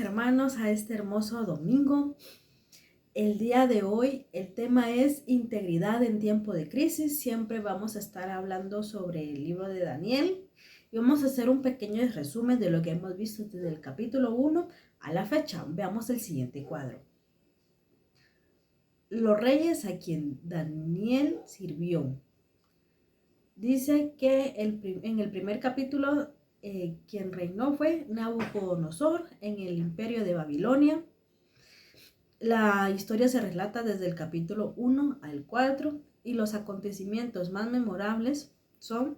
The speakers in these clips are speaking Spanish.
hermanos a este hermoso domingo. El día de hoy el tema es integridad en tiempo de crisis. Siempre vamos a estar hablando sobre el libro de Daniel y vamos a hacer un pequeño resumen de lo que hemos visto desde el capítulo 1 a la fecha. Veamos el siguiente cuadro. Los reyes a quien Daniel sirvió. Dice que en el primer capítulo quien reinó fue Nabucodonosor en el imperio de Babilonia. La historia se relata desde el capítulo 1 al 4 y los acontecimientos más memorables son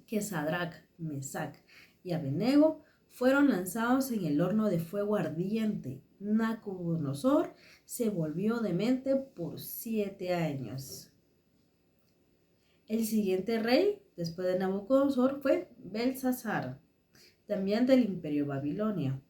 que Sadrach, Mesach y Abednego fueron lanzados en el horno de fuego ardiente. Nabucodonosor se volvió demente por 7 años. El siguiente rey, después de Nabucodonosor, fue Belsasar, también del imperio Babilonia.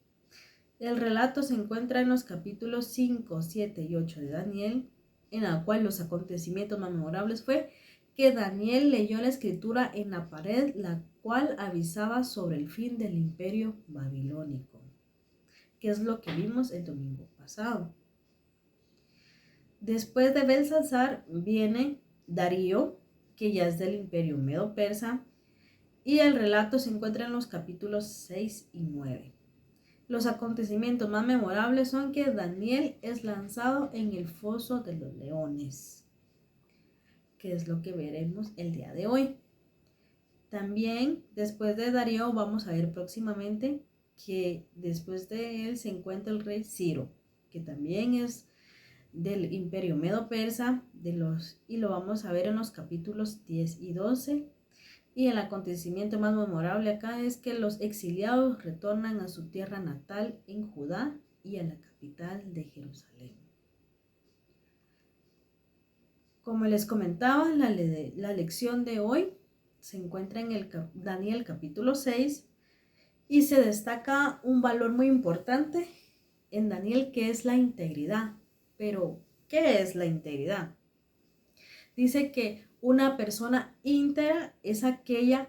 El relato se encuentra en los capítulos 5, 7 y 8 de Daniel, en la cual los acontecimientos más memorables fue que Daniel leyó la escritura en la pared, la cual avisaba sobre el fin del imperio babilónico, que es lo que vimos el domingo pasado. Después de Belsasar viene Darío, que ya es del imperio medo-persa, y el relato se encuentra en los capítulos 6 y 9. Los acontecimientos más memorables son que Daniel es lanzado en el foso de los leones, que es lo que veremos el día de hoy. También, después de Darío, vamos a ver próximamente que después de él se encuentra el rey Ciro, que también es del imperio medo-persa, y lo vamos a ver en los capítulos 10 y 12. Y el acontecimiento más memorable acá es que los exiliados retornan a su tierra natal en Judá y a la capital de Jerusalén. Como les comentaba, la lección de hoy se encuentra en el Daniel capítulo 6 y se destaca un valor muy importante en Daniel, que es la integridad. Pero, ¿qué es la integridad? Dice que una persona íntegra es aquella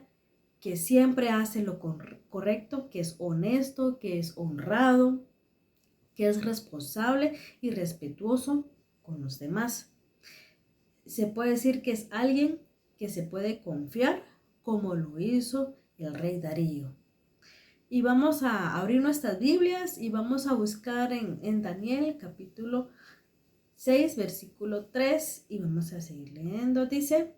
que siempre hace lo correcto, que es honesto, que es honrado, que es responsable y respetuoso con los demás. Se puede decir que es alguien que se puede confiar, como lo hizo el rey Darío. Y vamos a abrir nuestras Biblias y vamos a buscar en Daniel capítulo 6, versículo 3, y vamos a seguir leyendo. Dice: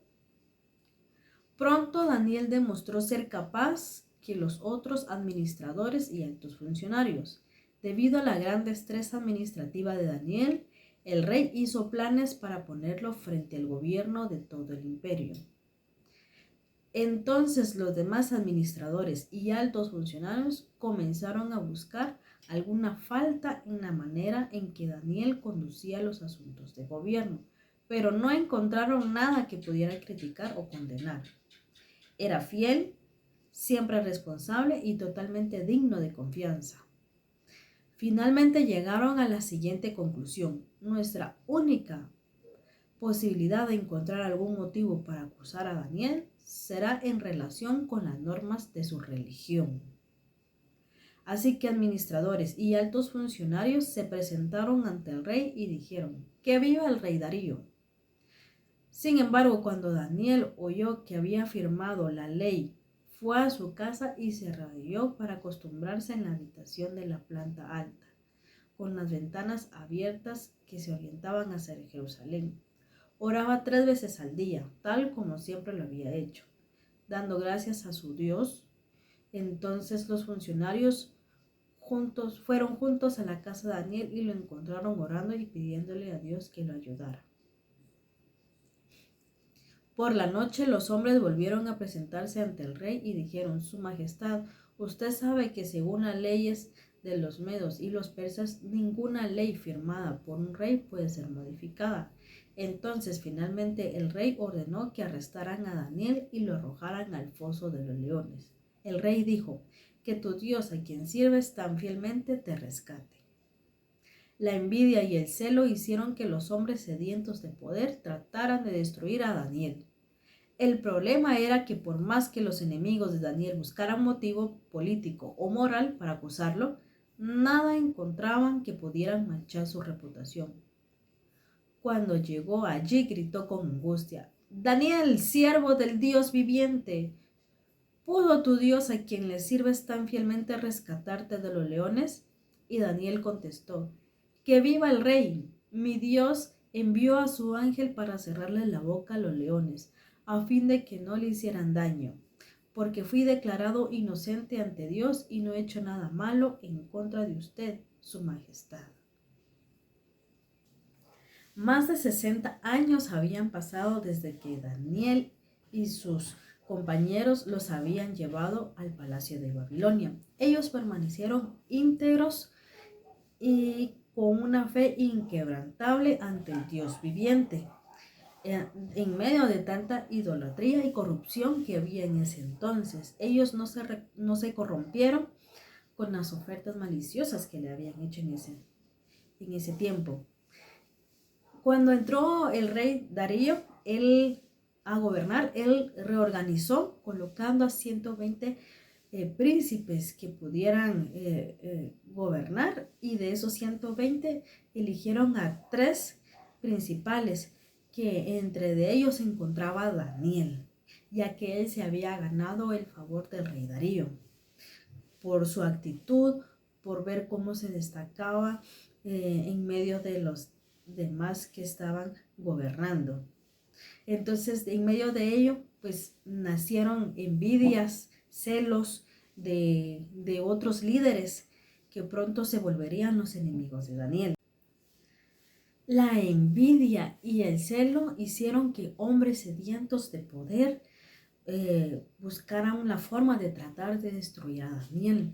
pronto Daniel demostró ser capaz que los otros administradores y altos funcionarios. Debido a la gran destreza administrativa de Daniel, el rey hizo planes para ponerlo frente al gobierno de todo el imperio. Entonces los demás administradores y altos funcionarios comenzaron a buscar alguna falta en la manera en que Daniel conducía los asuntos de gobierno, pero no encontraron nada que pudiera criticar o condenar. Era fiel, siempre responsable y totalmente digno de confianza. Finalmente llegaron a la siguiente conclusión: nuestra única posibilidad de encontrar algún motivo para acusar a Daniel será en relación con las normas de su religión. Así que administradores y altos funcionarios se presentaron ante el rey y dijeron: ¡que viva el rey Darío! Sin embargo, cuando Daniel oyó que había firmado la ley, fue a su casa y se arrodilló para acostumbrarse en la habitación de la planta alta, con las ventanas abiertas que se orientaban hacia Jerusalén. Oraba 3 veces al día, tal como siempre lo había hecho, dando gracias a su Dios. Entonces los funcionarios fueron juntos a la casa de Daniel y lo encontraron orando y pidiéndole a Dios que lo ayudara. Por la noche los hombres volvieron a presentarse ante el rey y dijeron: Su Majestad, usted sabe que según las leyes de los medos y los persas, ninguna ley firmada por un rey puede ser modificada. Entonces finalmente el rey ordenó que arrestaran a Daniel y lo arrojaran al foso de los leones. El rey dijo: que tu Dios, a quien sirves tan fielmente, te rescate. La envidia y el celo hicieron que los hombres sedientos de poder trataran de destruir a Daniel. El problema era que por más que los enemigos de Daniel buscaran motivo político o moral para acusarlo, nada encontraban que pudieran manchar su reputación. Cuando llegó allí, gritó con angustia: Daniel, siervo del Dios viviente, ¿pudo tu Dios, a quien le sirves tan fielmente, rescatarte de los leones? Y Daniel contestó: Que viva el rey. Mi Dios envió a su ángel para cerrarle la boca a los leones, a fin de que no le hicieran daño, porque fui declarado inocente ante Dios y no he hecho nada malo en contra de usted, su majestad. Más de 60 años habían pasado desde que Daniel y sus compañeros los habían llevado al palacio de Babilonia. Ellos permanecieron íntegros y con una fe inquebrantable ante el Dios viviente, en medio de tanta idolatría y corrupción que había en ese entonces. Ellos no se corrompieron con las ofertas maliciosas que le habían hecho en ese tiempo. Cuando entró el rey Darío, a gobernar, él reorganizó colocando a 120 príncipes que pudieran gobernar, y de esos 120 eligieron a 3 principales, que entre de ellos se encontraba Daniel, ya que él se había ganado el favor del rey Darío por su actitud, por ver cómo se destacaba en medio de los demás que estaban gobernando. Entonces, en medio de ello, pues nacieron envidias, celos de otros líderes que pronto se volverían los enemigos de Daniel. La envidia y el celo hicieron que hombres sedientos de poder buscaran la forma de tratar de destruir a Daniel.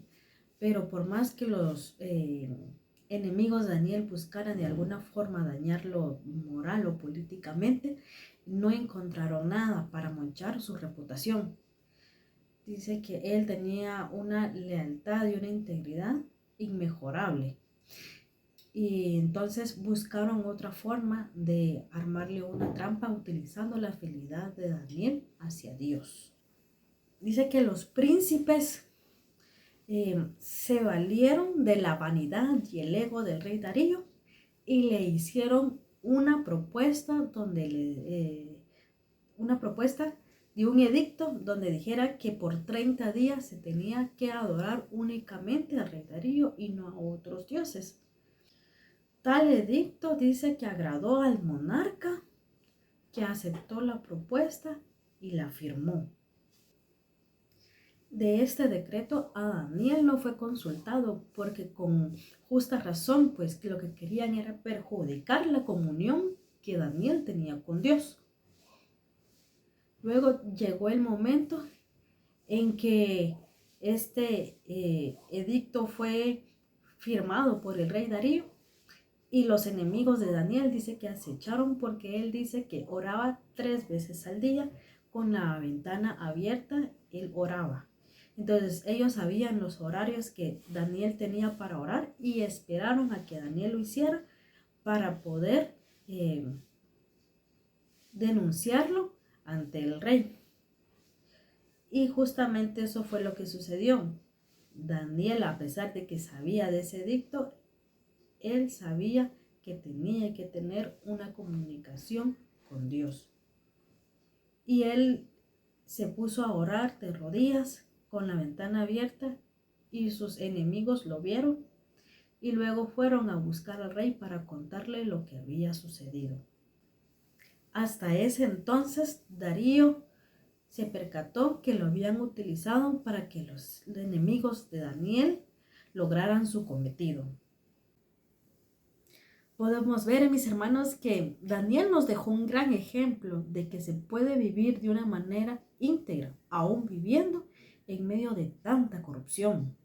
Pero por más que los enemigos de Daniel buscaran de alguna forma dañarlo moral o políticamente, no encontraron nada para manchar su reputación. Dice que él tenía una lealtad y una integridad inmejorable. Y entonces buscaron otra forma de armarle una trampa utilizando la fidelidad de Daniel hacia Dios. Dice que los príncipes se valieron de la vanidad y el ego del rey Darío y le hicieron una propuesta de un edicto donde dijera que por 30 días se tenía que adorar únicamente al rey Darío y no a otros dioses. Tal edicto dice que agradó al monarca, que aceptó la propuesta y la firmó. De este decreto a Daniel no fue consultado, porque con justa razón, pues lo que querían era perjudicar la comunión que Daniel tenía con Dios. Luego llegó el momento en que este edicto fue firmado por el rey Darío, y los enemigos de Daniel dice que acecharon, porque él dice que oraba 3 veces al día con la ventana abierta. Él oraba. Entonces ellos sabían los horarios que Daniel tenía para orar y esperaron a que Daniel lo hiciera para poder denunciarlo ante el rey. Y justamente eso fue lo que sucedió. Daniel, a pesar de que sabía de ese edicto, él sabía que tenía que tener una comunicación con Dios. Y él se puso a orar de rodillas con la ventana abierta, y sus enemigos lo vieron y luego fueron a buscar al rey para contarle lo que había sucedido. Hasta ese entonces Darío se percató que lo habían utilizado para que los enemigos de Daniel lograran su cometido. Podemos ver, mis hermanos, que Daniel nos dejó un gran ejemplo de que se puede vivir de una manera íntegra, aún viviendo en medio de tanta corrupción.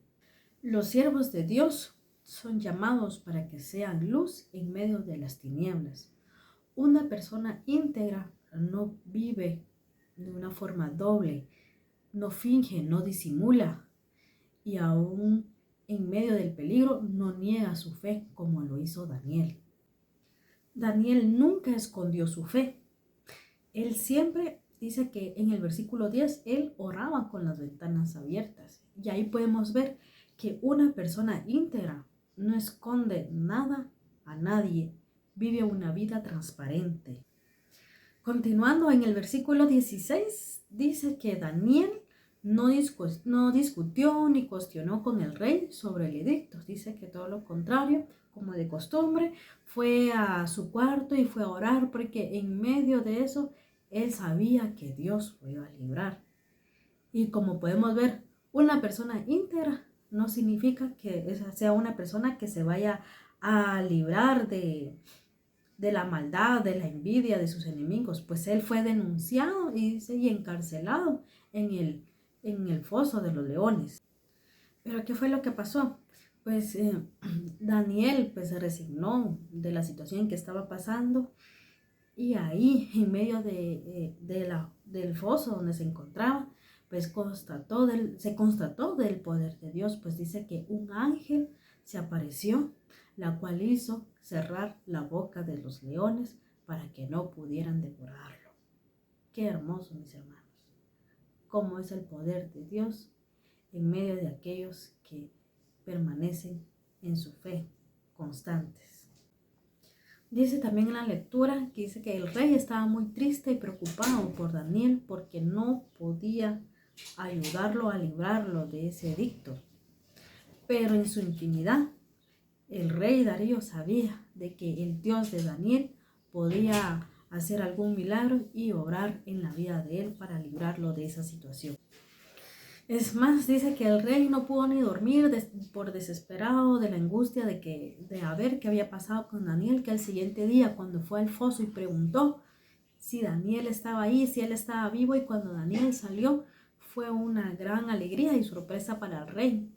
Los siervos de Dios son llamados para que sean luz en medio de las tinieblas. Una persona íntegra no vive de una forma doble, no finge, no disimula, y aún en medio del peligro no niega su fe como lo hizo Daniel. Daniel nunca escondió su fe. Él siempre dice que en el versículo 10, él oraba con las ventanas abiertas. Y ahí podemos ver que una persona íntegra no esconde nada a nadie, vive una vida transparente. Continuando en el versículo 16, dice que Daniel no discutió ni cuestionó con el rey sobre el edicto. Dice que todo lo contrario, como de costumbre, fue a su cuarto y fue a orar, porque en medio de eso él sabía que Dios lo iba a librar. Y como podemos ver, una persona íntegra no significa que esa sea una persona que se vaya a librar de la maldad, de la envidia de sus enemigos, pues él fue denunciado y encarcelado en el foso de los leones. Pero ¿qué fue lo que pasó? Pues Daniel pues se resignó de la situación que estaba pasando, y ahí en medio del foso donde se encontraba, pues se constató del poder de Dios. Pues dice que un ángel se apareció, la cual hizo cerrar la boca de los leones para que no pudieran devorarlo. Qué hermoso, mis hermanos, cómo es el poder de Dios en medio de aquellos que permanecen en su fe constantes. Dice también en la lectura que dice que el rey estaba muy triste y preocupado por Daniel, porque no podía ayudarlo a librarlo de ese edicto. Pero en su intimidad, el rey Darío sabía de que el Dios de Daniel podía hacer algún milagro y obrar en la vida de él para librarlo de esa situación. Es más, dice que el rey no pudo ni dormir por desesperado de la angustia de ver qué había pasado con Daniel, que al siguiente día, cuando fue al foso y preguntó si Daniel estaba ahí, si él estaba vivo, y cuando Daniel salió, fue una gran alegría y sorpresa para el rey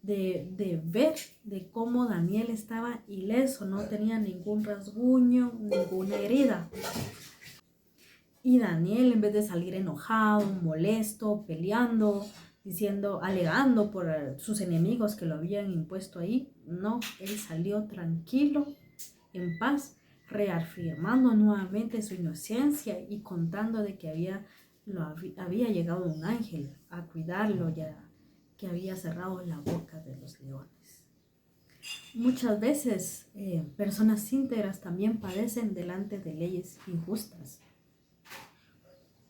de ver de cómo Daniel estaba ileso, no tenía ningún rasguño, ninguna herida. Y Daniel, en vez de salir enojado, molesto, peleando, alegando por sus enemigos que lo habían impuesto ahí, no, él salió tranquilo, en paz, reafirmando nuevamente su inocencia y contando de que había llegado un ángel a cuidarlo, ya que había cerrado la boca de los leones. Muchas veces personas íntegras también padecen delante de leyes injustas.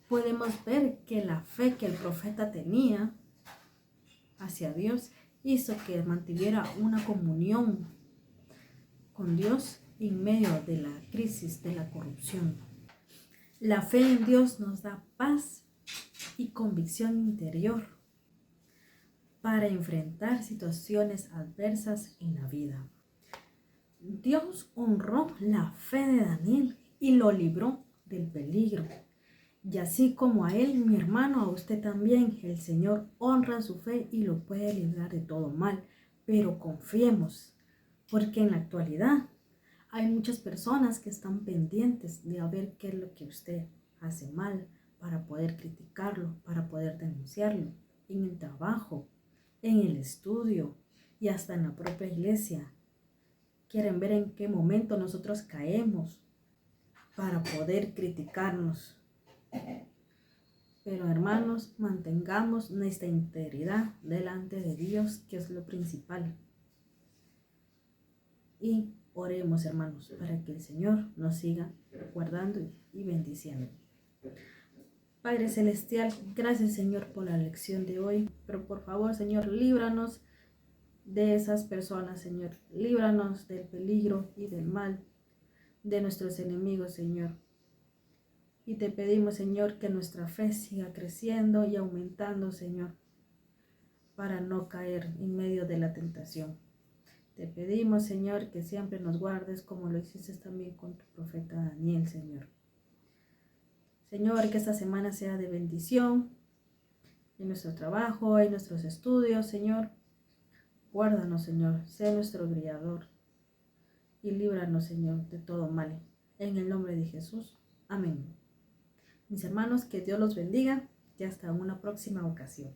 Podemos ver que la fe que el profeta tenía hacia Dios hizo que mantuviera una comunión con Dios en medio de la crisis de la corrupción. La fe en Dios nos da paz y convicción interior para enfrentar situaciones adversas en la vida. Dios honró la fe de Daniel y lo libró del peligro. Y así como a él, mi hermano, a usted también, el Señor honra su fe y lo puede librar de todo mal. Pero confiemos, porque en la actualidad hay muchas personas que están pendientes de ver qué es lo que usted hace mal, para poder criticarlo, para poder denunciarlo, en el trabajo, en el estudio y hasta en la propia iglesia. Quieren ver en qué momento nosotros caemos para poder criticarnos. Pero hermanos, mantengamos nuestra integridad delante de Dios, que es lo principal. Y oremos, hermanos, para que el Señor nos siga guardando y bendiciendo. Padre Celestial, gracias, Señor, por la lección de hoy. Pero por favor, Señor, líbranos de esas personas, Señor. Líbranos del peligro y del mal de nuestros enemigos, Señor. Y te pedimos, Señor, que nuestra fe siga creciendo y aumentando, Señor, para no caer en medio de la tentación. Te pedimos, Señor, que siempre nos guardes como lo hiciste también con tu profeta Daniel, Señor. Señor, que esta semana sea de bendición en nuestro trabajo, en nuestros estudios, Señor. Guárdanos, Señor, sé nuestro guiador y líbranos, Señor, de todo mal. En el nombre de Jesús. Amén. Mis hermanos, que Dios los bendiga y hasta una próxima ocasión.